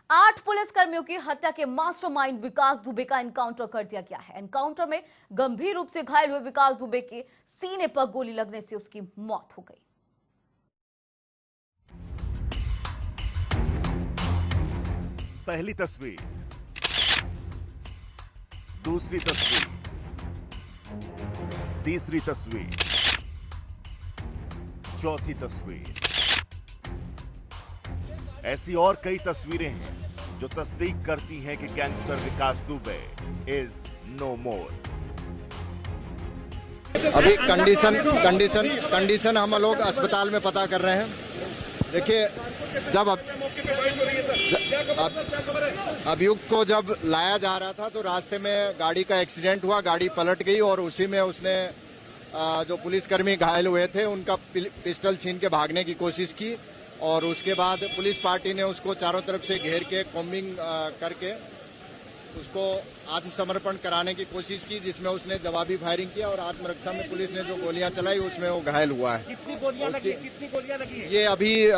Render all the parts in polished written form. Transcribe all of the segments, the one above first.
8 पुलिसकर्मियों की हत्या के मास्टरमाइंड विकास दुबे का एनकाउंटर कर दिया गया है। एनकाउंटर में गंभीर रूप से घायल हुए विकास दुबे के सीने पर गोली लगने से उसकी मौत हो गई। पहली तस्वीर, दूसरी तस्वीर, तीसरी तस्वीर, चौथी तस्वीर। ऐसी और कई तस्वीरें हैं जो तस्दीक करती हैं कि gangster Vikas Dubey is no more. अभी कंडीशन हम लोग अस्पताल में पता कर रहे हैं। देखिए, जब अभियुक्त को जब लाया जा रहा था तो रास्ते में गाड़ी का एक्सीडेंट हुआ, गाड़ी पलट गई और उसी में उसने जो पुलिसकर्मी घायल हुए थे उनका पिस्टल छीन के भागने की कोशिश की और उसके बाद पुलिस पार्टी ने उसको चारों तरफ से घेर के कॉम्बिंग करके उसको आत्मसमर्पण कराने की कोशिश की, जिसमें उसने जवाबी फायरिंग किया और आत्मरक्षा में पुलिस ने जो गोलियां चलाई उसमें वो घायल हुआ है। कितनी गोलियां लगी ये अभी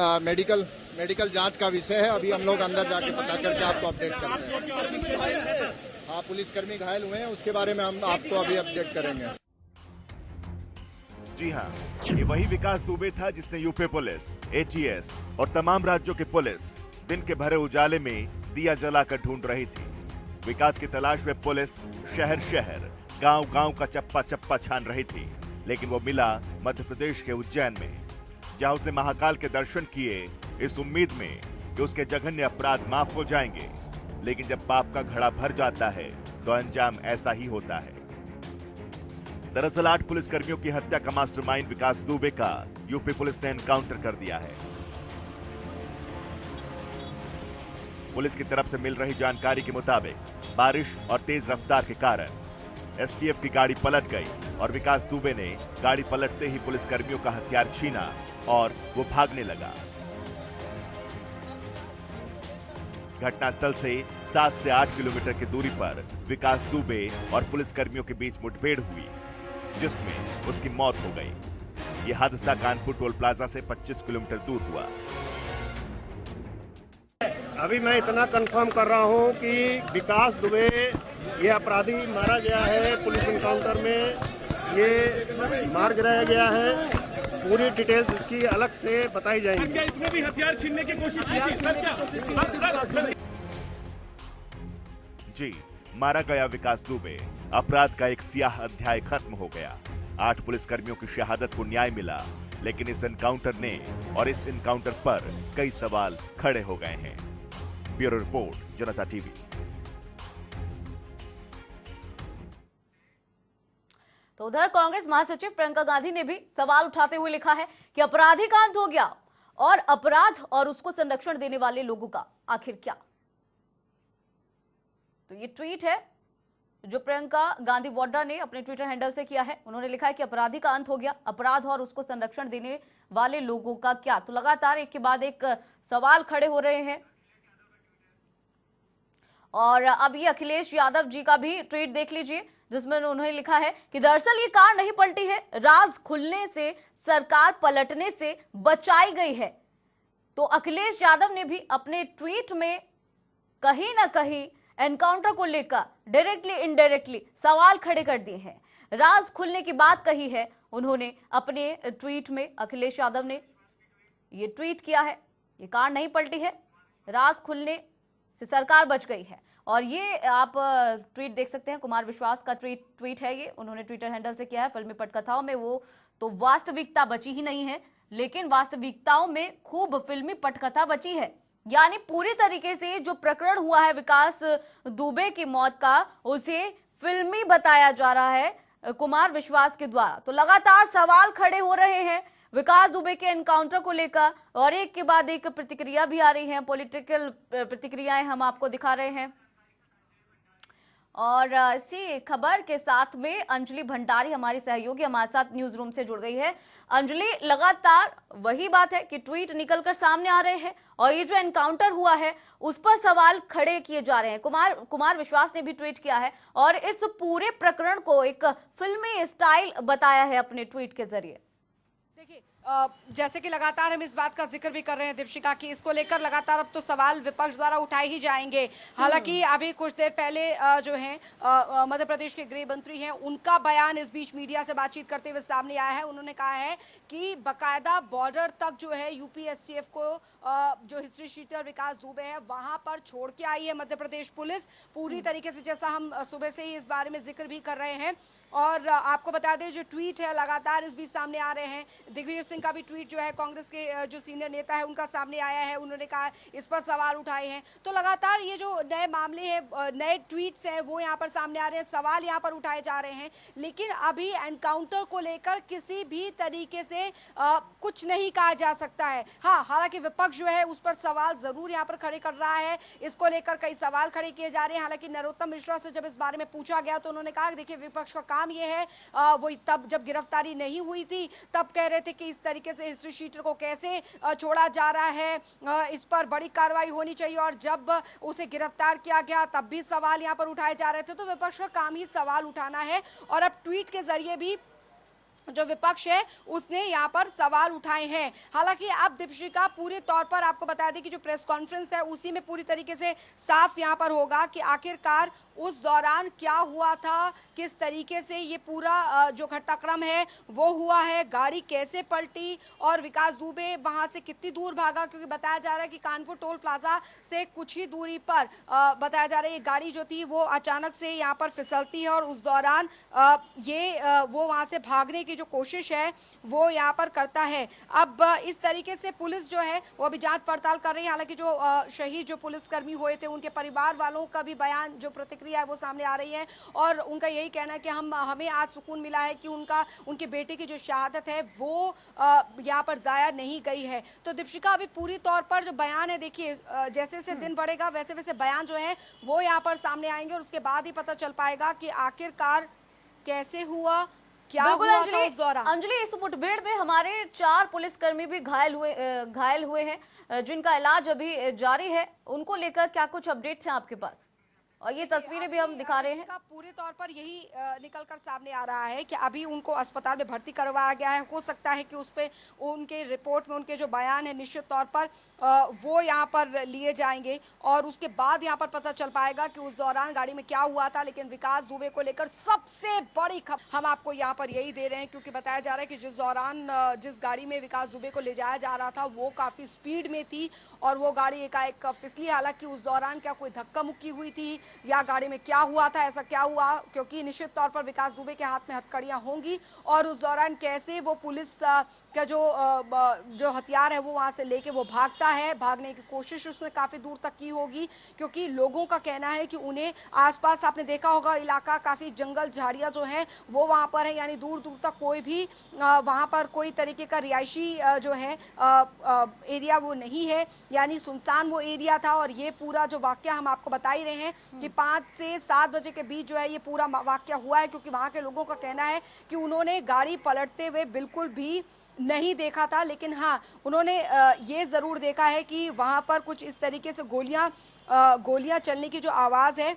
मेडिकल जांच का विषय है। अभी हम लोग अंदर जाके पता करके आपको अपडेट करेंगे। हाँ, पुलिसकर्मी घायल हुए हैं, उसके बारे में हम आपको अभी अपडेट करेंगे। जी हाँ, ये वही विकास दुबे था जिसने यूपी पुलिस, एटीएस और तमाम राज्यों की पुलिस दिन के भरे उजाले में दिया जलाकर ढूंढ रही थी। विकास की तलाश में पुलिस शहर शहर, गांव गांव का चप्पा चप्पा छान रही थी, लेकिन वो मिला मध्य प्रदेश के उज्जैन में, जहां उसने महाकाल के दर्शन किए इस उम्मीद में कि उसके जघन्य अपराध माफ हो जाएंगे। लेकिन जब पाप का घड़ा भर जाता है तो अंजाम ऐसा ही होता है। दरअसल 8 पुलिसकर्मियों की हत्या का मास्टरमाइंड विकास दुबे का यूपी पुलिस ने एनकाउंटर कर दिया है। पुलिस की तरफ से मिल रही जानकारी के मुताबिक बारिश और तेज रफ्तार के कारण एसटीएफ की गाड़ी पलट गई और विकास दुबे ने गाड़ी पलटते ही पुलिसकर्मियों का हथियार छीना और वो भागने लगा। घटनास्थल से 7 से 8 किलोमीटर की दूरी पर विकास दुबे और पुलिसकर्मियों के बीच मुठभेड़ हुई, जिसमें उसकी मौत हो गई। यह हादसा कानपुर टोल प्लाजा से 25 किलोमीटर दूर हुआ। अभी मैं इतना कंफर्म कर रहा हूं कि विकास दुबे ये अपराधी मारा गया है। पुलिस एनकाउंटर में ये मार गिराया गया है। पूरी डिटेल्स इसकी अलग से बताई जाएंगी। क्या इसमें भी हथियार छीनने की कोशिश की थी सर? क्या जी, मारा गया विकास दुबे। अपराध का एक सियाह अध्याय खत्म हो गया। 8 पुलिसकर्मियों की शहादत को न्याय मिला, लेकिन इस एनकाउंटर ने और इस एनकाउंटर पर कई सवाल खड़े हो गए हैं। ब्यूरो रिपोर्ट, जनता टीवी। तो उधर कांग्रेस महासचिव प्रियंका गांधी ने भी सवाल उठाते हुए लिखा है कि अपराधी का अंत हो गया और अपराध और उसको संरक्षण देने वाले लोगों का आखिर क्या। तो ये ट्वीट है जो प्रियंका गांधी वाड्रा ने अपने ट्विटर हैंडल से किया है। उन्होंने लिखा है कि अपराधी का अंत हो गया, अपराध और उसको संरक्षण देने वाले लोगों का क्या। तो लगातार एक के बाद एक सवाल खड़े हो रहे हैं। और अब ये अखिलेश यादव जी का भी ट्वीट देख लीजिए, जिसमें उन्होंने लिखा है कि दरअसल ये कार नहीं पलटी है, राज खुलने से, सरकार पलटने से बचाई गई है। तो अखिलेश यादव ने भी अपने ट्वीट में कहीं ना कहीं एनकाउंटर को लेकर डायरेक्टली इनडायरेक्टली सवाल खड़े कर दिए हैं। राज खुलने की बात कही है उन्होंने अपने ट्वीट में। अखिलेश यादव ने ये ट्वीट किया है, ये कार नहीं पलटी है, राज खुलने से सरकार बच गई है। और ये आप ट्वीट देख सकते हैं, कुमार विश्वास का ट्वीट है ये, उन्होंने ट्विटर हैंडल से किया है। फिल्मी पटकथाओं में वो तो वास्तविकता बची ही नहीं है, लेकिन वास्तविकताओं में खूब फिल्मी पटकथा बची है। यानी पूरी तरीके से जो प्रकरण हुआ है विकास दुबे की मौत का, उसे फिल्मी बताया जा रहा है कुमार विश्वास के द्वारा। तो लगातार सवाल खड़े हो रहे हैं विकास दुबे के एनकाउंटर को लेकर और एक के बाद एक प्रतिक्रिया भी आ रही है। पॉलिटिकल प्रतिक्रियाएं हम आपको दिखा रहे हैं। और इसी खबर के साथ में अंजलि भंडारी हमारी सहयोगी हमारे साथ न्यूज रूम से जुड़ गई है। अंजलि, लगातार वही बात है कि ट्वीट निकलकर सामने आ रहे हैं और ये जो एनकाउंटर हुआ है उस पर सवाल खड़े किए जा रहे हैं। कुमार विश्वास ने भी ट्वीट किया है और इस पूरे प्रकरण को एक फिल्मी स्टाइल बताया है अपने ट्वीट के जरिए। देखिए, जैसे कि लगातार हम इस बात का जिक्र भी कर रहे हैं दीपशिका की, इसको लेकर लगातार अब तो सवाल विपक्ष द्वारा उठाए ही जाएंगे। हालांकि अभी कुछ देर पहले जो है मध्य प्रदेश के गृह मंत्री हैं, उनका बयान इस बीच मीडिया से बातचीत करते हुए सामने आया है। उन्होंने कहा है कि बकायदा बॉर्डर तक जो है यूपी एसटीएफ को जो हिस्ट्री शीटर विकास दुबे है वहां पर छोड़ के आई है मध्य प्रदेश पुलिस पूरी तरीके से, जैसा हम सुबह से ही इस बारे में जिक्र भी कर रहे हैं। और आपको बता दें जो ट्वीट है लगातार इस बीच सामने आ रहे हैं। दिग्विजय सिंह का भी ट्वीट जो है कांग्रेस के जो सीनियर नेता है उनका सामने आया है, उन्होंने कहा इस पर सवाल उठाए हैं। तो लगातार ये जो नए मामले हैं, नए ट्वीट्स हैं वो यहाँ पर सामने आ रहे हैं, सवाल यहाँ पर उठाए जा रहे हैं। लेकिन अभी एनकाउंटर को लेकर किसी भी तरीके से कुछ नहीं कहा जा सकता है। हाँ, हालांकि विपक्ष जो है उस पर सवाल जरूर यहाँ पर खड़े कर रहा है, इसको लेकर कई सवाल खड़े किए जा रहे हैं। हालांकि नरोत्तम मिश्रा से जब इस बारे में पूछा गया तो उन्होंने कहा देखिए विपक्ष का काम ये है, वो तब जब गिरफ्तारी नहीं हुई थी तब कह रहे थे कि इस तरीके से हिस्ट्री शीटर को कैसे छोड़ा जा रहा है, इस पर बड़ी कार्रवाई होनी चाहिए। और जब उसे गिरफ्तार किया गया तब भी सवाल यहाँ पर उठाए जा रहे थे। तो विपक्ष का काम ही सवाल उठाना है और अब ट्वीट के जरिए भी जो विपक्ष है उसने यहाँ पर सवाल उठाए हैं। हालांकि अब दीपशिका पूरे तौर पर आपको बता दें कि जो प्रेस कॉन्फ्रेंस है उसी में पूरी तरीके से साफ यहाँ पर होगा कि आखिरकार उस दौरान क्या हुआ था, किस तरीके से ये पूरा जो घटनाक्रम है वो हुआ है, गाड़ी कैसे पलटी और विकास दुबे वहां से कितनी दूर भागा। क्योंकि बताया जा रहा है कि कानपुर टोल प्लाजा से कुछ ही दूरी पर बताया जा रहा है ये गाड़ी जो थी वो अचानक से यहाँ पर फिसलती है और उस दौरान वो वहां से भागने की जो कोशिश है वो यहाँ पर करता है। अब इस तरीके से पुलिस जो है वो अभी जांच पड़ताल कर रही है। हालांकि जो शहीद जो पुलिसकर्मी हुए थे उनके परिवार वालों का भी बयान जो प्रतिक्रिया है वो सामने आ रही है और उनका यही कहना है कि हमें आज सुकून मिला है कि उनके बेटे की जो शहादत है वो यहाँ पर जाया नहीं गई है। तो दीपशिका अभी पूरी तौर पर जो बयान है देखिए जैसे जैसे दिन बढ़ेगा वैसे वैसे बयान जो है वो यहाँ पर सामने आएंगे और उसके बाद ही पता चल पाएगा कि आखिरकार कैसे हुआ, क्या हुआ था उस दौरान। अंजलि, इस मुठभेड़ में हमारे 4 पुलिसकर्मी भी घायल हुए हैं जिनका इलाज अभी जारी है। उनको लेकर क्या कुछ अपडेट्स हैं आपके पास? और ये तस्वीरें भी हम दिखा रहे हैं। पूरे तौर पर यही निकलकर सामने आ रहा है कि अभी उनको अस्पताल में भर्ती करवाया गया है। हो सकता है कि उस पे उनके रिपोर्ट में उनके जो बयान है निश्चित तौर पर वो यहाँ पर लिए जाएंगे और उसके बाद यहाँ पर पता चल पाएगा कि उस दौरान गाड़ी में क्या हुआ था। लेकिन विकास दुबे को लेकर सबसे बड़ी खबर हम आपको यहाँ पर यही दे रहे हैं क्योंकि बताया जा रहा है कि जिस दौरान जिस गाड़ी में विकास दुबे को ले जाया जा रहा था वो काफी स्पीड में थी और वो गाड़ी एकाएक फिसली। हालांकि उस दौरान क्या कोई धक्का मुक्की हुई थी या गाड़ी में क्या हुआ था, ऐसा क्या हुआ, क्योंकि निश्चित तौर पर विकास दुबे के हाथ में हथकड़ियां होंगी और उस दौरान कैसे वो पुलिस का जो हथियार है वो वहां से लेके वो भागता है, भागने की कोशिश उसने काफी दूर तक की होगी क्योंकि लोगों का कहना है कि उन्हें आसपास आपने देखा होगा इलाका काफी जंगल झाड़ियां जो है वो वहां पर है, यानी दूर दूर तक कोई भी वहां पर कोई तरीके का रिहायशी जो है एरिया वो नहीं है, यानी सुनसान वो एरिया था। और ये पूरा जो वाकया हम आपको बता ही रहे हैं कि 5 से 7 बजे के बीच जो है ये पूरा वाकया हुआ है क्योंकि वहां के लोगों का कहना है कि उन्होंने गाड़ी पलटते हुए बिल्कुल भी नहीं देखा था। लेकिन हाँ, उन्होंने ये ज़रूर देखा है कि वहां पर कुछ इस तरीके से गोलियां चलने की जो आवाज़ है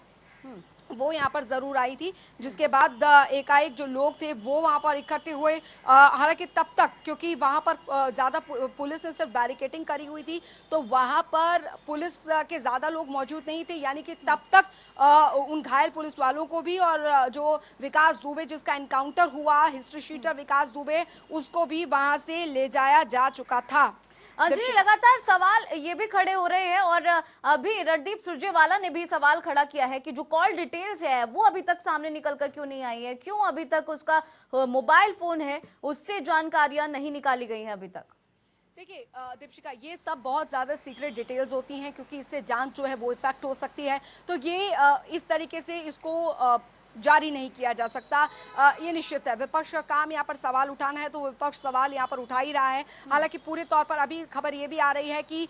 वो यहाँ पर ज़रूर आई थी, जिसके बाद एकाएक जो लोग थे वो वहाँ पर इकट्ठे हुए। हालांकि तब तक क्योंकि वहाँ पर ज़्यादा पुलिस ने सिर्फ बैरिकेडिंग करी हुई थी तो वहाँ पर पुलिस के ज़्यादा लोग मौजूद नहीं थे, यानी कि तब तक उन घायल पुलिस वालों को भी और जो विकास दुबे जिसका एनकाउंटर हुआ हिस्ट्री शीटर विकास दुबे उसको भी वहाँ से ले जाया जा चुका था। अंजलि, लगातार सवाल ये भी खड़े हो रहे हैं और अभी रणदीप सुरजेवाला ने भी सवाल खड़ा किया है कि जो कॉल डिटेल्स है वो अभी तक सामने निकल कर क्यों नहीं आई है, क्यों अभी तक उसका मोबाइल फोन है उससे जानकारियां नहीं निकाली गई हैं अभी तक। देखिए दीपशिका, ये सब बहुत ज़्यादा सीक्रेट डिटेल्स होती हैं क्योंकि इससे जांच जो है वो इफेक्ट हो सकती है, तो ये इस तरीके से इसको जारी नहीं किया जा सकता, ये निश्चित है। विपक्ष का काम यहाँ पर सवाल उठाना है तो विपक्ष सवाल यहाँ पर उठा ही रहा है। हालांकि पूरे तौर पर अभी खबर ये भी आ रही है कि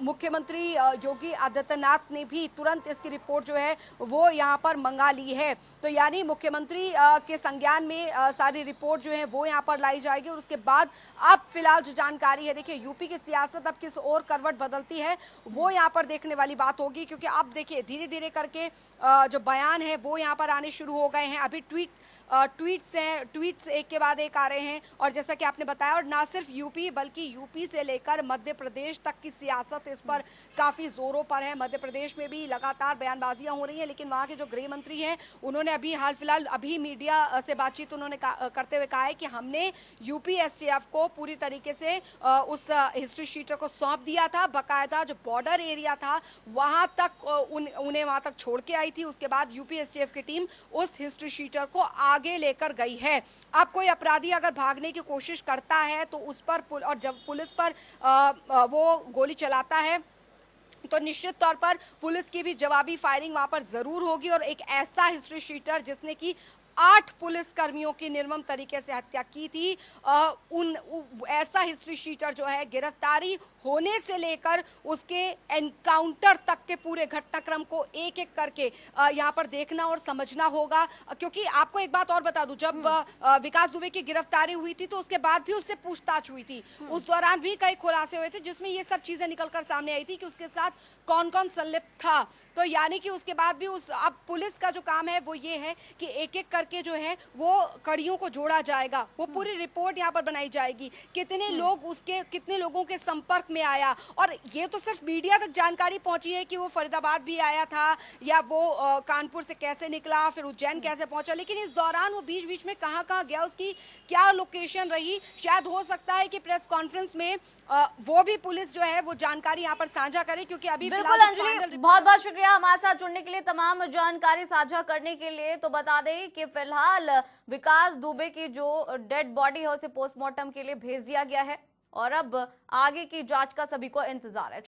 मुख्यमंत्री योगी आदित्यनाथ ने भी तुरंत इसकी रिपोर्ट जो है वो यहाँ पर मंगा ली है, तो यानी मुख्यमंत्री के संज्ञान में सारी रिपोर्ट जो है वो यहाँ पर लाई जाएगी और उसके बाद अब फिलहाल जो जानकारी है, देखिए यूपी की सियासत अब किस और करवट बदलती है वो यहाँ पर देखने वाली बात होगी क्योंकि अब देखिए धीरे धीरे करके जो बयान है वो यहाँ पर आने शुरू हो गए हैं। अभी ट्वीट ट्वीट्स एक के बाद एक आ रहे हैं। और जैसा कि आपने बताया, और ना सिर्फ यूपी बल्कि यूपी से लेकर मध्य प्रदेश तक की सियासत इस पर काफी जोरों पर है। मध्य प्रदेश में भी लगातार बयानबाजियां हो रही हैं, लेकिन वहां के जो गृह मंत्री हैं उन्होंने अभी हाल फिलहाल मीडिया से बातचीत उन्होंने करते हुए कहा है कि हमने यूपी एसटीएफ को पूरी तरीके से उस हिस्ट्री शीटर को सौंप दिया था। बकायदा जो बॉर्डर एरिया था वहां तक उन्हें वहां तक छोड़ के आई थी। उसके बाद यूपी एसटीएफ की टीम उस हिस्ट्री शीटर को आगे लेकर गई है। अब कोई अपराधी अगर भागने की कोशिश करता है तो उस पर और जब पुलिस पर वो गोली चलाता है तो निश्चित तौर पर पुलिस की भी जवाबी फायरिंग वहां पर जरूर होगी। और एक ऐसा हिस्ट्री शीटर जिसने की 8 पुलिस कर्मियों की निर्मम तरीके से हत्या की थी, ऐसा हिस्ट्री शीटर जो है गिरफ्तारी होने से लेकर उसके एनकाउंटर तक के पूरे घटनाक्रम को एक एक करके यहाँ पर देखना और समझना होगा। क्योंकि आपको एक बात और बता दूं, जब विकास दुबे की गिरफ्तारी हुई थी तो उसके बाद भी उससे पूछताछ हुई थी। उस दौरान भी कई खुलासे हुए थे जिसमें ये सब चीजें निकलकर सामने आई थी कि उसके साथ कौन कौन संलिप्त था। तो यानी कि उसके बाद भी अब पुलिस का जो काम है वो ये है कि एक एक करके जो है वो कड़ियों को जोड़ा जाएगा। वो पूरी रिपोर्ट यहाँ पर बनाई जाएगी, कितने लोग कितने लोगों के संपर्क में आया। और ये तो सिर्फ मीडिया तक जानकारी पहुंची है कि वो फरीदाबाद भी आया था या वो कानपुर से कैसे निकला, फिर उज्जैन कैसे पहुंचा, लेकिन इस दौरान वो बीच बीच में कहाँ कहाँ गया, उसकी क्या लोकेशन रही। शायद हो सकता है कि प्रेस कॉन्फ्रेंस में वो भी पुलिस जो है वो जानकारी यहाँ पर साझा करे, क्योंकि अभी बिल्कुल अंजलि, बहुत बहुत शुक्रिया हमारे साथ जुड़ने के लिए, तमाम जानकारी साझा करने के लिए। तो बता दें कि फिलहाल विकास दुबे की जो डेड बॉडी है उसे पोस्टमार्टम के लिए भेज दिया गया है और अब आगे की जांच का सभी को इंतजार है।